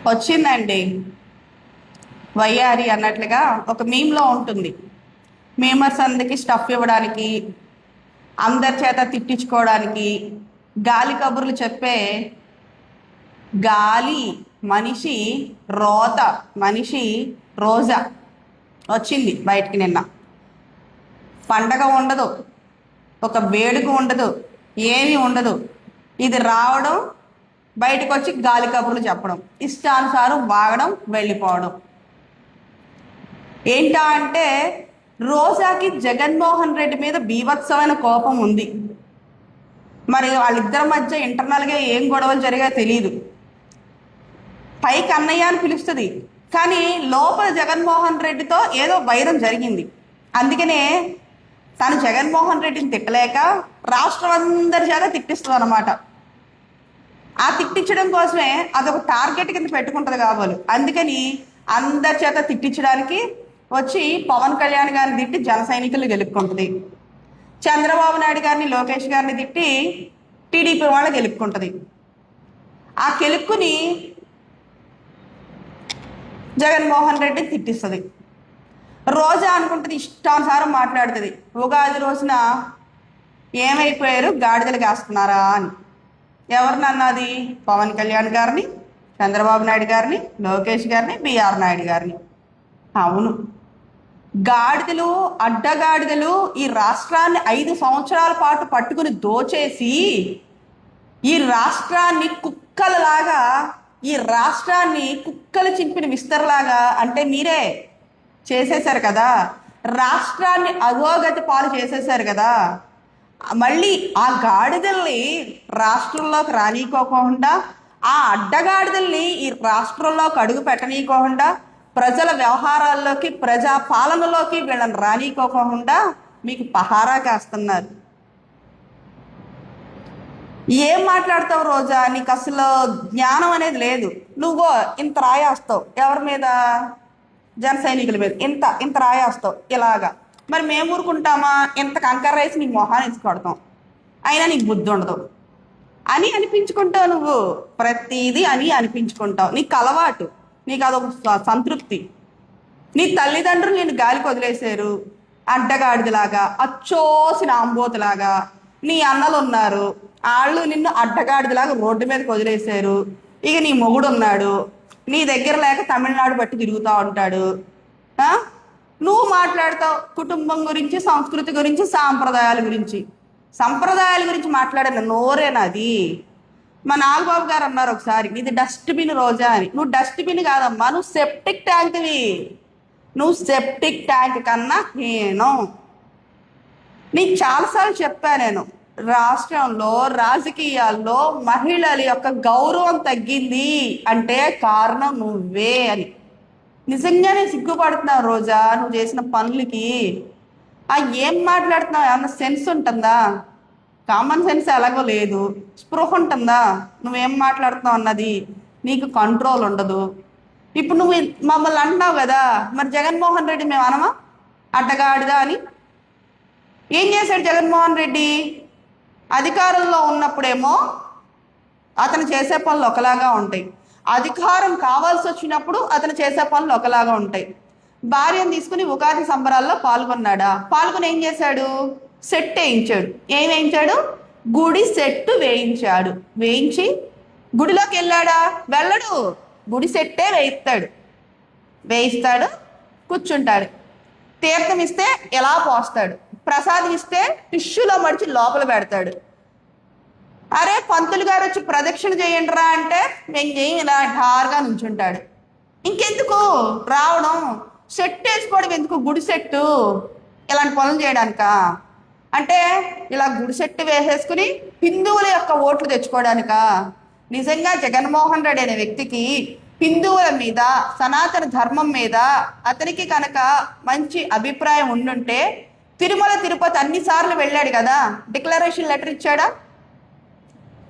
వచ్చిందండి. వయ్యారి అన్నట్లుగా ఒక మీమ్లో ఉంటుంది. మీమర్స్ అందరికి స్టఫ్ ఇవ్వడానికి, అందరి చేత తిట్టించుకోవడానికి, గాలి కబుర్లు చెప్పే గాలి మనిషి, రోత మనిషి రోజా వచ్చింది బయటికి నిన్న. పండగ ఉండదు, ఒక వేడుక ఉండదు, ఏమీ ఉండదు. ఇది రావడం, బయటకు వచ్చి గాలి కబుర్లు చెప్పడం, ఇష్టానుసారం వాగడం, వెళ్ళిపోవడం. ఏంటా అంటే రోజాకి జగన్మోహన్ రెడ్డి మీద బీభత్సమైన కోపం ఉంది. మరి వాళ్ళిద్దరి మధ్య ఇంటర్నల్గా ఏం గొడవలు జరిగాయో తెలియదు. పైకి అన్నయ్య అని పిలుస్తుంది, కానీ లోపల జగన్మోహన్ రెడ్డితో ఏదో వైరం జరిగింది. అందుకనే తను జగన్మోహన్ రెడ్డిని తిట్టలేక రాష్ట్రం అందరి చేత తిట్టిస్తుంది అనమాట. ఆ తిట్టించడం కోసమే అదొక టార్గెట్ కింద పెట్టుకుంటుంది కాబోలు. అందుకని అందరి చేత తిట్టించడానికి వచ్చి పవన్ కళ్యాణ్ గారిని తిట్టి జన సైనికులు గెలుపుకుంటుంది, చంద్రబాబు నాయుడు గారిని, లోకేష్ గారిని తిట్టి టీడీపీ వాళ్ళు గెలుపుకుంటుంది. ఆ గెలుపుని జగన్మోహన్ రెడ్డి తిట్టిస్తుంది. రోజా అనుకుంటుంది, ఇష్టానుసారం మాట్లాడుతుంది. ఉగాది రోజున ఏమైపోయారు, గాడిదలు కాస్తున్నారా అని. ఎవరిని అన్నది? పవన్ కళ్యాణ్ గారిని, చంద్రబాబు నాయుడు గారిని, లోకేష్ గారిని, బిఆర్ నాయుడు గారిని. అవును, గాడిదలు, అడ్డగాడిదలు ఈ రాష్ట్రాన్ని 5 సంవత్సరాల పాటు పట్టుకుని దోచేసి ఈ రాష్ట్రాన్ని కుక్కలలాగా, ఈ రాష్ట్రాన్ని కుక్కలు చింపిన విస్తరలాగా అంటే మీరే చేసేశారు కదా. రాష్ట్రాన్ని అధోగతి పాలు చేసేశారు కదా. మళ్ళీ ఆ గాడిదల్ని రాష్ట్రంలోకి రానీకోకుండా, ఆ అడ్డగాడిదల్ని ఈ రాష్ట్రంలోకి అడుగు పెట్టనీకోకుండా, ప్రజల వ్యవహారాల్లోకి, ప్రజా పాలనలోకి వీళ్ళని రానీకోకుండా మీకు పహారా కాస్తున్నారు. ఏం మాట్లాడతావు రోజా? నీకు అసలు జ్ఞానం అనేది లేదు. నువ్వు ఇంత రాయేస్తావు ఎవరి మీద? జన సైనికుల మీద ఇంత ఇంత రాయేస్తావు ఇలాగా. మరి మేము ఊరుకుంటామా? ఇంత కంకర రైస్ నీ మొహాన్ని ఇచ్చి కొడతాం, అయినా నీకు బుద్ధి ఉండదు అని అనిపించుకుంటావు. నువ్వు ప్రతిదీ అని అనిపించుకుంటావు. నీకు అలవాటు, నీకు అదొక సంతృప్తి. నీ తల్లిదండ్రులు నిన్ను గాలికి వదిలేశారు అడ్డగాడిదలాగా, అచ్చోసిన ఆంబోతులాగా. నీ అన్నలు ఉన్నారు, వాళ్ళు నిన్ను అడ్డగాడిదలాగా రోడ్డు మీదకి వదిలేశారు. ఇక నీ మొగుడు ఉన్నాడు, నీ దగ్గర లేక తమిళనాడు బట్టి తిరుగుతూ ఉంటాడు. నువ్వు మాట్లాడతావు కుటుంబం గురించి, సంస్కృతి గురించి, సాంప్రదాయాల గురించి. సంప్రదాయాల గురించి మాట్లాడిన నోరేనాది? మా నాగబాబు గారు అన్నారు ఒకసారి, ఇది డస్ట్బిన్ రోజా అని. నువ్వు డస్ట్బిన్ కాదమ్మా, నువ్వు సెప్టిక్ ట్యాంక్వి. నువ్వు సెప్టిక్ ట్యాంక్ కన్నా హీనం. నీకు చాలాసార్లు చెప్పా నేను, రాష్ట్రంలో రాజకీయాల్లో మహిళల యొక్క గౌరవం తగ్గింది అంటే కారణం నువ్వే అని. నిజంగానే సిగ్గుపడుతున్నావు రోజా నువ్వు చేసిన పనులకి. ఏం మాట్లాడుతున్నావు? ఏమన్నా సెన్స్ ఉంటుందా? కామన్ సెన్స్ ఎలాగో లేదు, స్పృహ ఉంటుందా? నువ్వేం మాట్లాడుతున్నావు అన్నది నీకు కంట్రోల్ ఉండదు. ఇప్పుడు నువ్వు మమ్మల్ని అంటున్నావు కదా, మరి జగన్మోహన్ రెడ్డి మేము అనమా అడ్డగాడిదా అని? ఏం చేశాడు జగన్మోహన్ రెడ్డి? అధికారంలో ఉన్నప్పుడేమో అతను చేసే పనులు ఒకలాగా ఉంటాయి, అధికారం కావాల్సి వచ్చినప్పుడు అతను చేసే పనులు ఒకలాగా ఉంటాయి. భార్యను తీసుకుని ఉగాది సంబరాల్లో పాల్గొన్నాడా? పాల్గొని ఏం చేశాడు? సెట్ వేయించాడు. ఏం వేయించాడు? గుడి సెట్టు వేయించాడు. వేయించి గుడిలోకి వెళ్ళాడా? వెళ్ళడు, గుడి సెట్టే వేయిస్తాడు, కూర్చుంటాడు. తీర్థం ఇస్తే ఎలా పోస్తాడు, ప్రసాదం ఇస్తే టిష్యూలో మడిచి లోపల పెడతాడు. అరే పంతులు గారు వచ్చి ప్రదక్షిణ చేయండి రా అంటే మేము చేయం, ఇలా ఠారుగా నుంచుంటాడు. ఇంకెందుకు రావడం? సెట్ వేసుకోవడం ఎందుకు? గుడి సెట్టు ఇలాంటి పనులు చేయడానికా? అంటే ఇలా గుడి సెట్టు వేసేసుకుని హిందువుల యొక్క ఓట్లు తెచ్చుకోవడానికా? నిజంగా జగన్మోహన్ రెడ్డి అనే వ్యక్తికి హిందువుల మీద, సనాతన ధర్మం మీద అతనికి కనుక మంచి అభిప్రాయం ఉండుంటే తిరుమల తిరుపతి అన్నిసార్లు వెళ్ళాడు కదా. డిక్లరేషన్ లెటర్ ఇచ్చాడా?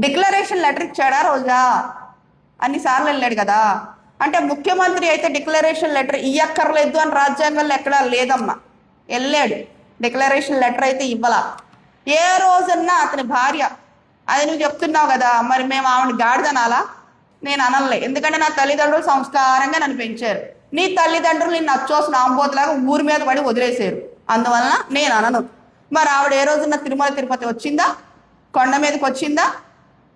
డిక్లరేషన్ లెటర్ ఇచ్చాడా రోజా? అన్నిసార్లు వెళ్ళాడు కదా. అంటే ముఖ్యమంత్రి అయితే డిక్లరేషన్ లెటర్ ఇయ్యక్కర్లేదు అని రాజ్యాంగంలో ఎక్కడా లేదమ్మా. వెళ్ళాడు, డిక్లరేషన్ లెటర్ అయితే ఇవ్వాల. ఏ రోజన్నా అతని భార్య, అది నువ్వు చెప్తున్నావు కదా, మరి మేము ఆవిడ గాడిదనాలా? నేను అనలే, ఎందుకంటే నా తల్లిదండ్రులు సంస్కారంగా నన్ను పెంచారు. నీ తల్లిదండ్రులు నేను నచ్చోసిన ఆంబోతులాగా ఊరి మీద పడి వదిలేశారు, అందువలన నేను అనను. మరి ఆవిడ ఏ రోజున తిరుమల తిరుపతి వచ్చిందా, కొండ మీదకి వచ్చిందా?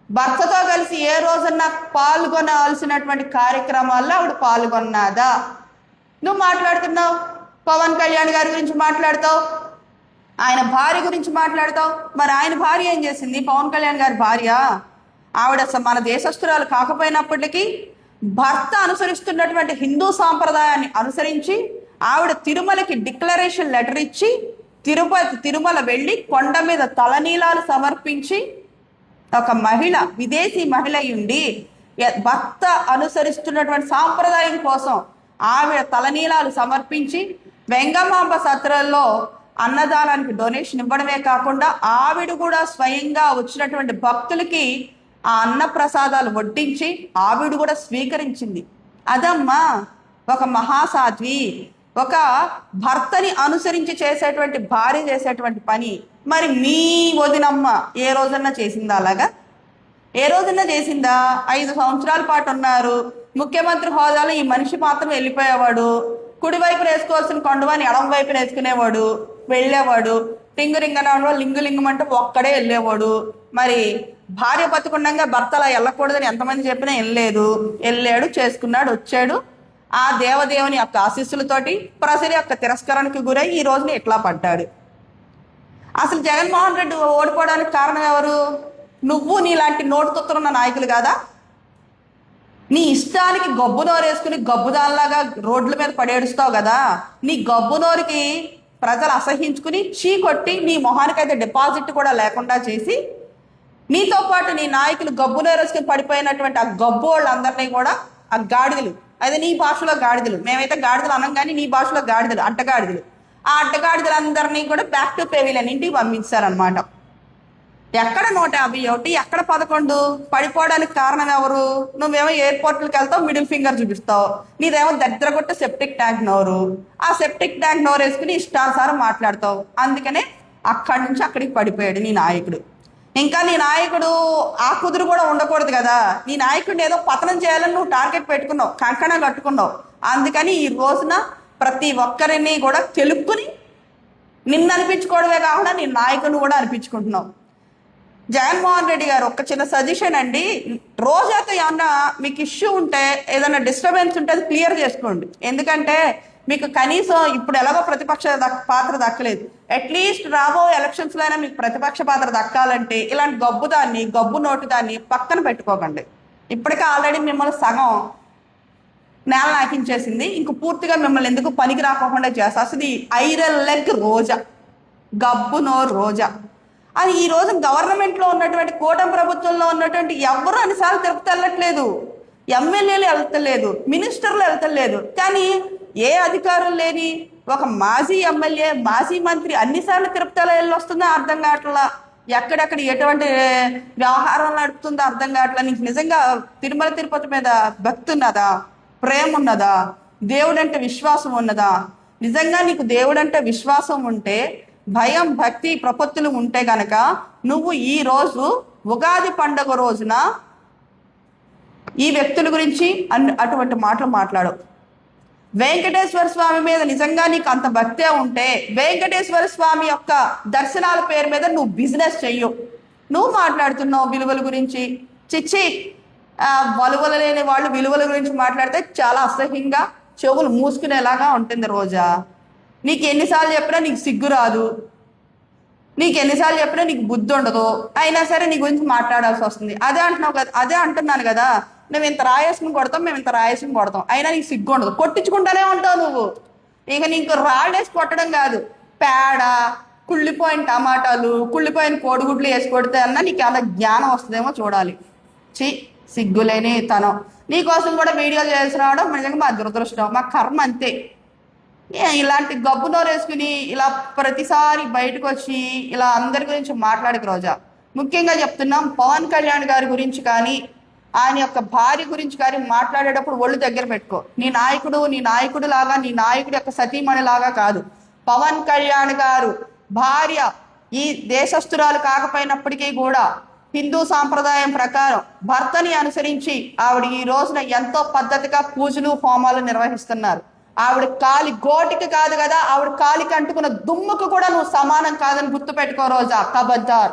భర్తతో కలిసి ఏ రోజున పాల్గొనాల్సినటువంటి కార్యక్రమాల్లో ఆవిడ పాల్గొన్నదా? నువ్వు మాట్లాడుతున్నావు, పవన్ కళ్యాణ్ గారి గురించి మాట్లాడతావు, ఆయన భార్య గురించి మాట్లాడతావు. మరి ఆయన భార్య ఏం చేసింది? పవన్ కళ్యాణ్ గారి భార్య ఆవిడ మన దేశస్తురాలు కాకపోయినప్పటికీ భర్త అనుసరిస్తున్నటువంటి హిందూ సాంప్రదాయాన్ని అనుసరించి ఆవిడ తిరుమలకి డిక్లరేషన్ లెటర్ ఇచ్చి తిరుమల వెళ్ళి కొండ మీద తలనీలాలు సమర్పించి ఒక మహిళ, విదేశీ మహిళ ఉండి భర్త అనుసరిస్తున్నటువంటి సాంప్రదాయం కోసం ఆవిడ తలనీలాలు సమర్పించి వెంగమాంబ సత్రంలో అన్నదానానికి డొనేషన్ ఇవ్వడమే కాకుండా ఆవిడ కూడా స్వయంగా వచ్చినటువంటి భక్తులకి ఆ అన్న ప్రసాదాలు వడ్డించి ఆవిడ కూడా స్వీకరించింది. అదమ్మా ఒక మహాసాధ్వి, ఒక భర్తని అనుసరించి చేసేటువంటి భార్య చేసేటువంటి పని. మరి మీ వదినమ్మ ఏ రోజన్నా చేసిందా అలాగా? ఏ రోజన్నా చేసిందా? 5 సంవత్సరాల పాటు ఉన్నారు, ముఖ్యమంత్రి హోదాలో ఈ మనిషి మాత్రం వెళ్ళిపోయేవాడు. కుడివైపున వేసుకోవాల్సిన కొండవాని ఎడమ వైపున వేసుకునేవాడు, వెళ్ళేవాడు. లింగు లింగమంటే ఒక్కడే వెళ్ళేవాడు. మరి భార్య బతుకుండగా భర్త అలా వెళ్ళకూడదని ఎంతమంది చెప్పినా వెళ్ళాడు, చేసుకున్నాడు, వచ్చాడు. ఆ దేవదేవుని యొక్క ఆశీస్సులతోటి ప్రజల యొక్క తిరస్కరణకు గురై ఈ రోజున ఇట్లా పడ్డాడు. అసలు జగన్మోహన్ రెడ్డి ఓడిపోవడానికి కారణం ఎవరు? నువ్వు నీలాంటి నోటు తొత్తున్న నాయకులు కాదా? నీ ఇష్టానికి గబ్బు నోరు వేసుకుని గబ్బుదాల్లాగా రోడ్ల మీద పడేడుస్తావు కదా. నీ గబ్బు నోరుకి ప్రజలు అసహించుకుని చీకొట్టి నీ మొహానికైతే డిపాజిట్ కూడా లేకుండా చేసి, నీతో పాటు నీ నాయకులు గబ్బు నోరు వేసుకుని పడిపోయినటువంటి ఆ గబ్బు వాళ్ళందరినీ కూడా, ఆ గాడిదలు, అదే నీ భాషలో గాడిదలు, మేమైతే గాడిదలు అనం కానీ నీ భాషలో గాడిదలు, అడ్డగాడిదలు, ఆ అడ్డగాడిదలందరినీ కూడా బ్యాక్ టు పెవిలియన్ ఇంటికి పంపించారనమాట. ఎక్కడ 151, ఎక్కడ 11? పడిపోవడానికి కారణం ఎవరు? నువ్వేమో ఎయిర్పోర్ట్లకు వెళ్తావు, మిడిల్ ఫింగర్ చూపిస్తావు. నీదేమో దగ్గరగొట్ట సెప్టిక్ ట్యాంక్ నోరు. ఆ సెప్టిక్ ట్యాంక్ నోరు వేసుకుని ఇష్టానుసారం మాట్లాడతావు. అందుకనే అక్కడి నుంచి అక్కడికి పడిపోయాడు నీ నాయకుడు. ఇంకా నీ నాయకుడు ఆ కుదురు కూడా ఉండకూడదు కదా. నీ నాయకుడిని ఏదో పతనం చేయాలని నువ్వు టార్గెట్ పెట్టుకున్నావు, కంకణం కట్టుకున్నావు. అందుకని ఈ రోజున ప్రతి ఒక్కరిని కూడా తెలుపుకుని నిన్ను అనిపించుకోవడమే కాకుండా నీ నాయకుడిని కూడా అనిపించుకుంటున్నావు. జగన్మోహన్ రెడ్డి గారు ఒక చిన్న సజెషన్ అండి, రోజైతే ఏమన్నా మీకు ఇష్యూ ఉంటే, ఏదైనా డిస్టర్బెన్స్ ఉంటే అది క్లియర్ చేసుకోండి. ఎందుకంటే మీకు కనీసం ఇప్పుడు ఎలాగో ప్రతిపక్ష పాత్ర దక్కలేదు, అట్లీస్ట్ రాబోయే ఎలక్షన్స్లో అయినా మీకు ప్రతిపక్ష పాత్ర దక్కాలంటే ఇలాంటి గబ్బు నోటు దాన్ని పక్కన పెట్టుకోకండి. ఇప్పటికే ఆల్రెడీ మిమ్మల్ని సగం నేల నాకించేసింది, ఇంక పూర్తిగా మిమ్మల్ని ఎందుకు పనికి రాకుండా చేస్తా. అసలు ఈ ఐరన్ లెగ్ రోజా, గబ్బు నోరు రోజా అని ఈ రోజు గవర్నమెంట్లో ఉన్నటువంటి కూటమి ప్రభుత్వంలో ఉన్నటువంటి ఎవరు అన్నిసార్లు తిరుపతి వెళ్ళట్లేదు, ఎమ్మెల్యేలు వెళ్తలేదు, మినిస్టర్లు వెళ్తలేదు. కానీ ఏ అధికారులు లేని ఒక మాజీ ఎమ్మెల్యే, మాజీ మంత్రి అన్నిసార్లు తిరుపతిలో వెళ్ళి వస్తుందో అర్థం కావట్లా. ఎక్కడెక్కడ ఎటువంటి వ్యవహారం నడుపుతుందో అర్థం కావట్లా. నీకు నిజంగా తిరుమల తిరుపతి మీద భక్తి ఉన్నదా, ప్రేమ ఉన్నదా, దేవుడంటే విశ్వాసం ఉన్నదా? నిజంగా నీకు దేవుడంటే విశ్వాసం ఉంటే, భయం భక్తి ప్రపత్తులు ఉంటే గనక నువ్వు ఈ రోజు ఉగాది పండుగ రోజున ఈ వ్యక్తుల గురించి అటువంటి మాటలు మాట్లాడవు. వెంకటేశ్వర స్వామి మీద నిజంగా నీకు అంత భక్తే ఉంటే వెంకటేశ్వర స్వామి యొక్క దర్శనాల పేరు మీద నువ్వు బిజినెస్ చెయ్యు. నువ్వు మాట్లాడుతున్నావు విలువల గురించి. చిచ్చి, వలువలు లేని వాళ్ళు విలువల గురించి మాట్లాడితే చాలా అసహ్యంగా చెవులు మూసుకునేలాగా ఉంటుంది రోజా. నీకు ఎన్నిసార్లు చెప్పినా నీకు సిగ్గు రాదు, నీకు ఎన్నిసార్లు చెప్పినా నీకు బుద్ధి ఉండదు, అయినా సరే నీ గురించి మాట్లాడాల్సి వస్తుంది. అదే అంటున్నావు కదా, అదే అంటున్నాను కదా, మేము ఇంత రాయేసుకుని కొడతాం, మేము ఇంత రాయేసుకుని కొడతాం, అయినా నీకు సిగ్గు ఉండదు, కొట్టించుకుంటానే ఉంటావు నువ్వు. ఇక నీకు రాళ్ళేసి కొట్టడం కాదు, పేడ, కుళ్ళిపోయిన టమాటాలు, కుళ్ళిపోయిన కోడిగుడ్లు వేసి కొడితే అన్నా నీకు అలా జ్ఞానం వస్తుందేమో చూడాలి. సిగ్గులేని తనం. నీకోసం కూడా వీడియోలు చేసి రావడం నిజంగా మా దురదృష్టం, మా కర్మ అంతే. ఇలాంటి గబ్బు నోరు వేసుకుని ఇలా ప్రతిసారి బయటకు వచ్చి ఇలా అందరి గురించి మాట్లాడక రోజా. ముఖ్యంగా చెప్తున్నాం, పవన్ కళ్యాణ్ గారి గురించి కానీ ఆయన యొక్క భార్య గురించి కానీ మాట్లాడేటప్పుడు ఒళ్ళు దగ్గర పెట్టుకో. నీ నాయకుడు లాగా, నీ నాయకుడి యొక్క సతీమణి లాగా కాదు. పవన్ కళ్యాణ్ గారు భార్య ఈ దేశస్తురాలు కాకపోయినప్పటికీ కూడా హిందూ సాంప్రదాయం ప్రకారం భర్తని అనుసరించి ఆవిడ ఈ రోజున ఎంతో పద్ధతిగా పూజలు హోమాలు నిర్వహిస్తున్నారు. ఆవిడ కాలి గోటికి కాదు కదా, ఆవిడ కాలికి అంటుకున్న దుమ్ముకు కూడా నువ్వు సమానం కాదని గుర్తుపెట్టుకో రోజా, కబద్దార్.